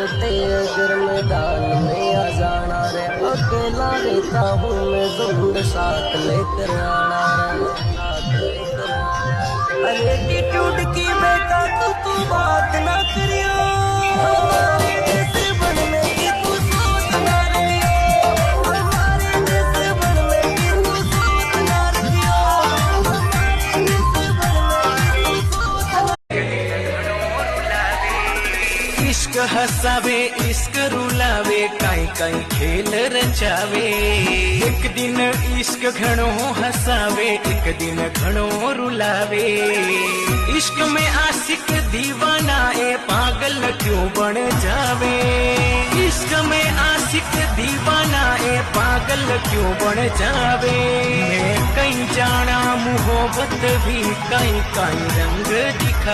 चलते अगर मैदान में आ जाना रे, अकेला रहता हूँ मैं जरूर साथ लेकर आना रे। अरे एटीट्यूड की बेटा तू बात ना करियो, हमारे जैसे बनने की तू सोच ना रखियो, हमारे जैसे बनने की तू सोच ना रखियो, हमारे जैसे बनने की तू सोच ना। इश्क हसावे इश्क रुलावे काई काई खेल रचावे, एक दिन इश्क घणो हसावे एक दिन घणो रुलावे। इश्क में आशिक दीवाना ए पागल क्यों बन जावे, इश्क में आशिक दीवाना ए पागल क्यों बन जावे। मैं कहीं जाना मोहब्बत भी कई कई रंग दिखा